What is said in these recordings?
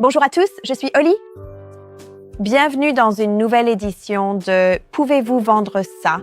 Bonjour à tous, je suis Oli. Bienvenue dans une nouvelle édition de Pouvez-vous vendre ça?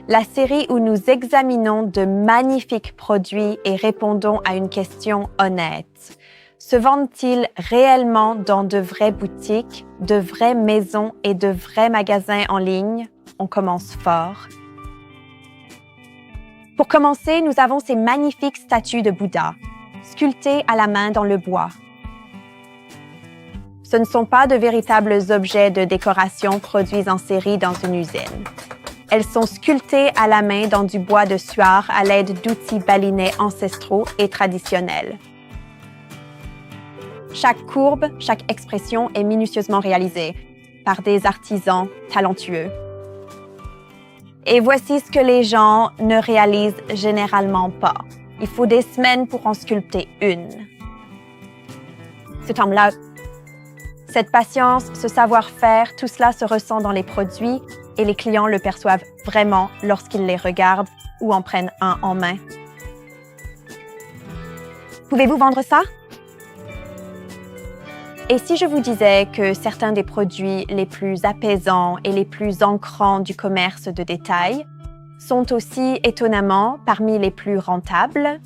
La série où nous examinons de magnifiques produits et répondons à une question honnête. Se vendent-ils réellement dans de vraies boutiques, de vraies maisons et de vrais magasins en ligne? On commence fort. Pour commencer, nous avons ces magnifiques statues de Bouddha, sculptées à la main dans le bois. Ce ne sont pas de véritables objets de décoration produits en série dans une usine. Elles sont sculptées à la main dans du bois de suard à l'aide d'outils balinais ancestraux et traditionnels. Chaque courbe, chaque expression est minutieusement réalisée par des artisans talentueux. Et voici ce que les gens ne réalisent généralement pas. Il faut des semaines pour en sculpter une. Ce temps-là, cette patience, ce savoir-faire, tout cela se ressent dans les produits et les clients le perçoivent vraiment lorsqu'ils les regardent ou en prennent un en main. Pouvez-vous vendre ça? Et si je vous disais que certains des produits les plus apaisants et les plus ancrants du commerce de détail sont aussi étonnamment parmi les plus rentables?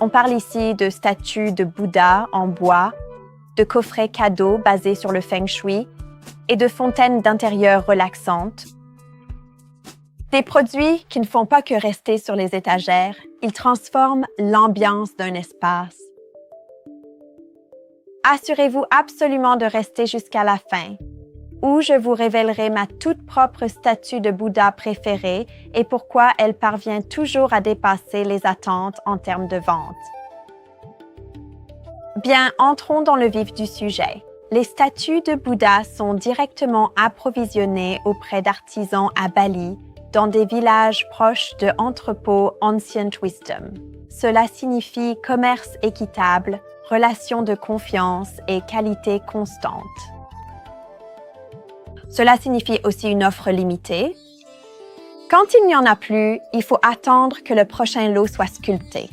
On parle ici de statues de Bouddha en bois, de coffrets cadeaux basés sur le feng shui et de fontaines d'intérieur relaxantes. Des produits qui ne font pas que rester sur les étagères, ils transforment l'ambiance d'un espace. Assurez-vous absolument de rester jusqu'à la fin, où je vous révélerai ma toute propre statue de Bouddha préférée et pourquoi elle parvient toujours à dépasser les attentes en termes de vente. Bien, entrons dans le vif du sujet. Les statues de Bouddha sont directement approvisionnées auprès d'artisans à Bali, dans des villages proches de entrepôts Ancient Wisdom. Cela signifie commerce équitable, relation de confiance et qualité constante. Cela signifie aussi une offre limitée. Quand il n'y en a plus, il faut attendre que le prochain lot soit sculpté.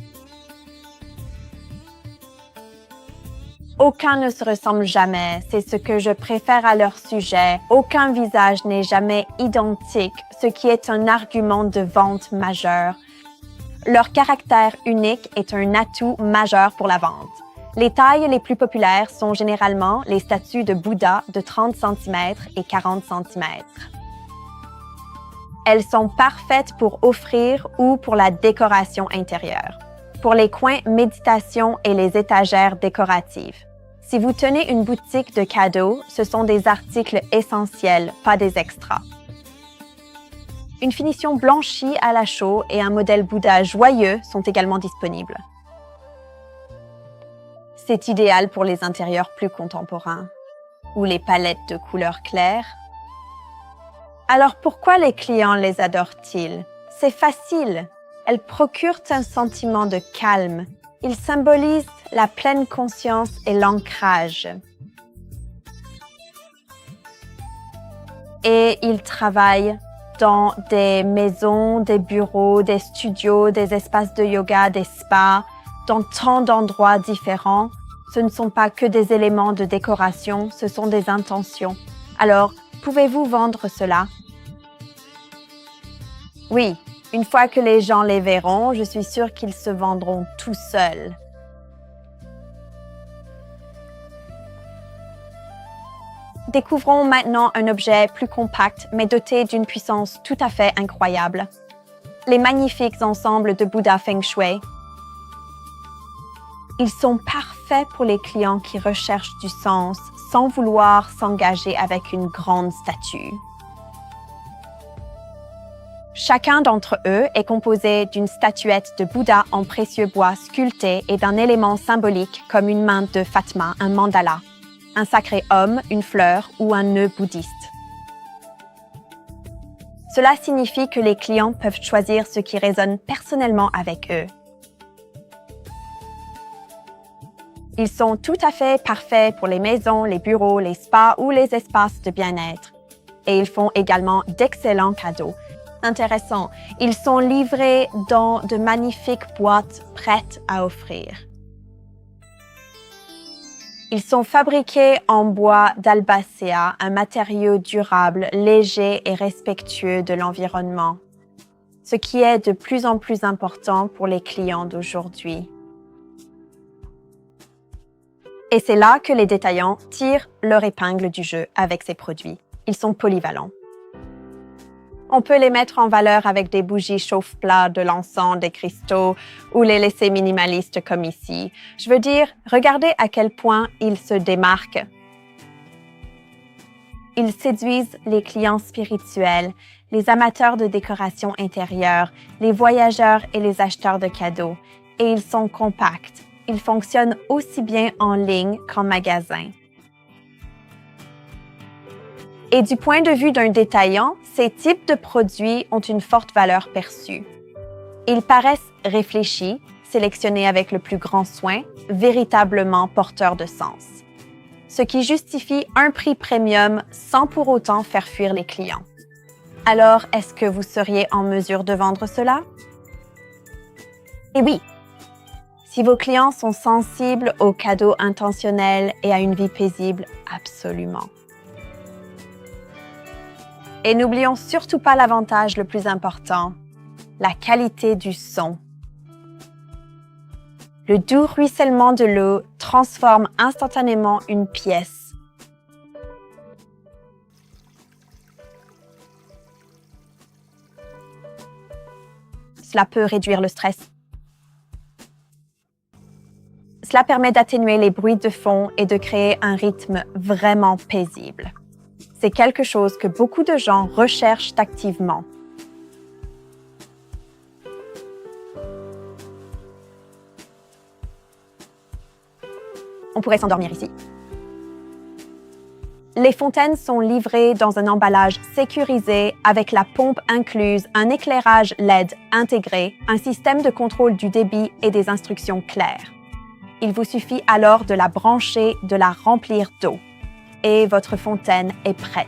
Aucun ne se ressemble jamais, c'est ce que je préfère à leur sujet. Aucun visage n'est jamais identique, ce qui est un argument de vente majeur. Leur caractère unique est un atout majeur pour la vente. Les tailles les plus populaires sont généralement les statues de Bouddha de 30 cm et 40 cm. Elles sont parfaites pour offrir ou pour la décoration intérieure, pour les coins méditation et les étagères décoratives. Si vous tenez une boutique de cadeaux, ce sont des articles essentiels, pas des extras. Une finition blanchie à la chaux et un modèle Bouddha joyeux sont également disponibles. C'est idéal pour les intérieurs plus contemporains ou les palettes de couleurs claires. Alors pourquoi les clients les adorent-ils? C'est facile. Elles procurent un sentiment de calme. Ils symbolisent la pleine conscience et l'ancrage. Et ils travaillent dans des maisons, des bureaux, des studios, des espaces de yoga, des spas, dans tant d'endroits différents. Ce ne sont pas que des éléments de décoration, ce sont des intentions. Alors, pouvez-vous vendre cela? Oui. Une fois que les gens les verront, je suis sûre qu'ils se vendront tout seuls. Découvrons maintenant un objet plus compact, mais doté d'une puissance tout à fait incroyable. Les magnifiques ensembles de Bouddha Feng Shui. Ils sont parfaits pour les clients qui recherchent du sens sans vouloir s'engager avec une grande statue. Chacun d'entre eux est composé d'une statuette de Bouddha en précieux bois sculpté et d'un élément symbolique comme une main de Fatma, un mandala, un sacré homme, une fleur ou un nœud bouddhiste. Cela signifie que les clients peuvent choisir ce qui résonne personnellement avec eux. Ils sont tout à fait parfaits pour les maisons, les bureaux, les spas ou les espaces de bien-être. Et ils font également d'excellents cadeaux. Intéressant, ils sont livrés dans de magnifiques boîtes prêtes à offrir. Ils sont fabriqués en bois d'albacea, un matériau durable, léger et respectueux de l'environnement, ce qui est de plus en plus important pour les clients d'aujourd'hui. Et c'est là que les détaillants tirent leur épingle du jeu avec ces produits. Ils sont polyvalents. On peut les mettre en valeur avec des bougies chauffe-plat, de l'encens, des cristaux ou les laisser minimalistes comme ici. Je veux dire, regardez à quel point ils se démarquent. Ils séduisent les clients spirituels, les amateurs de décoration intérieure, les voyageurs et les acheteurs de cadeaux. Et ils sont compacts. Ils fonctionnent aussi bien en ligne qu'en magasin. Et du point de vue d'un détaillant, ces types de produits ont une forte valeur perçue. Ils paraissent réfléchis, sélectionnés avec le plus grand soin, véritablement porteurs de sens. Ce qui justifie un prix premium sans pour autant faire fuir les clients. Alors, est-ce que vous seriez en mesure de vendre cela? Et oui! Si vos clients sont sensibles aux cadeaux intentionnels et à une vie paisible, absolument. Et n'oublions surtout pas l'avantage le plus important, la qualité du son. Le doux ruissellement de l'eau transforme instantanément une pièce. Cela peut réduire le stress. Cela permet d'atténuer les bruits de fond et de créer un rythme vraiment paisible. C'est quelque chose que beaucoup de gens recherchent activement. On pourrait s'endormir ici. Les fontaines sont livrées dans un emballage sécurisé avec la pompe incluse, un éclairage LED intégré, un système de contrôle du débit et des instructions claires. Il vous suffit alors de la brancher, de la remplir d'eau. Et votre fontaine est prête.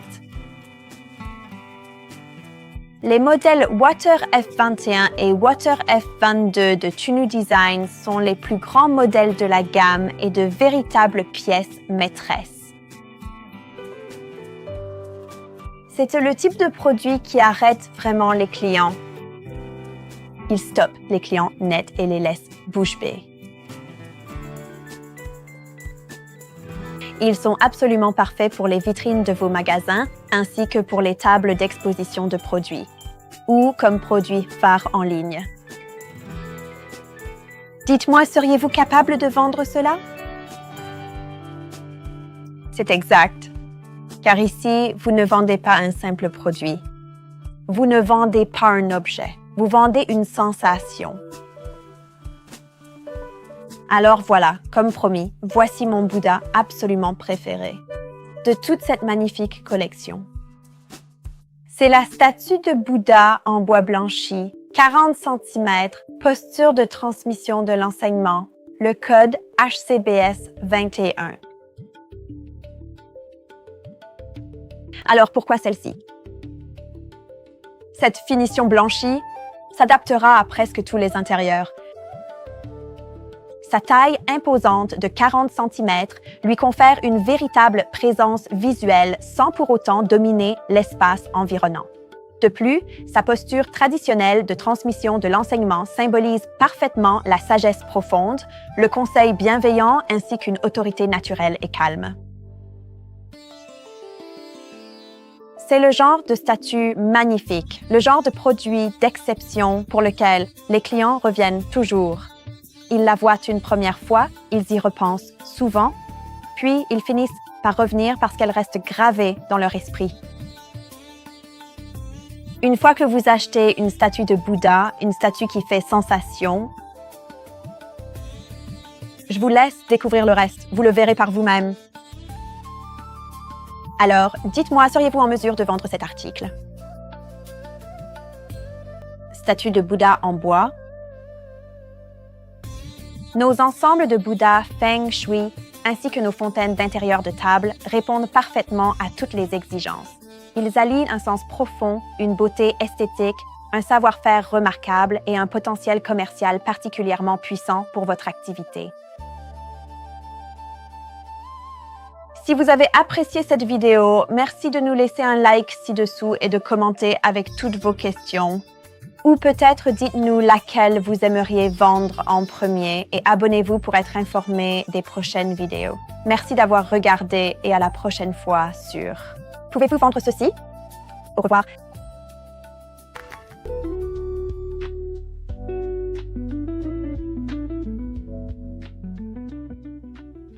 Les modèles Water F21 et Water F22 de Tunu Design sont les plus grands modèles de la gamme et de véritables pièces maîtresses. C'est le type de produit qui arrête vraiment les clients. Il stoppe les clients nets et les laisse bouche bée. Ils sont absolument parfaits pour les vitrines de vos magasins ainsi que pour les tables d'exposition de produits ou comme produits phares en ligne. Dites-moi, seriez-vous capable de vendre cela? C'est exact, car ici, vous ne vendez pas un simple produit. Vous ne vendez pas un objet, vous vendez une sensation. Alors voilà, comme promis, voici mon Bouddha absolument préféré de toute cette magnifique collection. C'est la statue de Bouddha en bois blanchi, 40 cm, posture de transmission de l'enseignement, le code HCBS 21. Alors pourquoi celle-ci? Cette finition blanchie s'adaptera à presque tous les intérieurs. Sa taille imposante de 40 cm lui confère une véritable présence visuelle sans pour autant dominer l'espace environnant. De plus, sa posture traditionnelle de transmission de l'enseignement symbolise parfaitement la sagesse profonde, le conseil bienveillant ainsi qu'une autorité naturelle et calme. C'est le genre de statue magnifique, le genre de produit d'exception pour lequel les clients reviennent toujours. Ils la voient une première fois, ils y repensent souvent, puis ils finissent par revenir parce qu'elle reste gravée dans leur esprit. Une fois que vous achetez une statue de Bouddha, une statue qui fait sensation, je vous laisse découvrir le reste, vous le verrez par vous-même. Alors, dites-moi, seriez-vous en mesure de vendre cet article? Statue de Bouddha en bois. Nos ensembles de Bouddha Feng Shui ainsi que nos fontaines d'intérieur de table répondent parfaitement à toutes les exigences. Ils allient un sens profond, une beauté esthétique, un savoir-faire remarquable et un potentiel commercial particulièrement puissant pour votre activité. Si vous avez apprécié cette vidéo, merci de nous laisser un like ci-dessous et de commenter avec toutes vos questions. Ou peut-être dites-nous laquelle vous aimeriez vendre en premier et abonnez-vous pour être informé des prochaines vidéos. Merci d'avoir regardé et à la prochaine fois sur Pouvez-vous vendre ceci? Au revoir.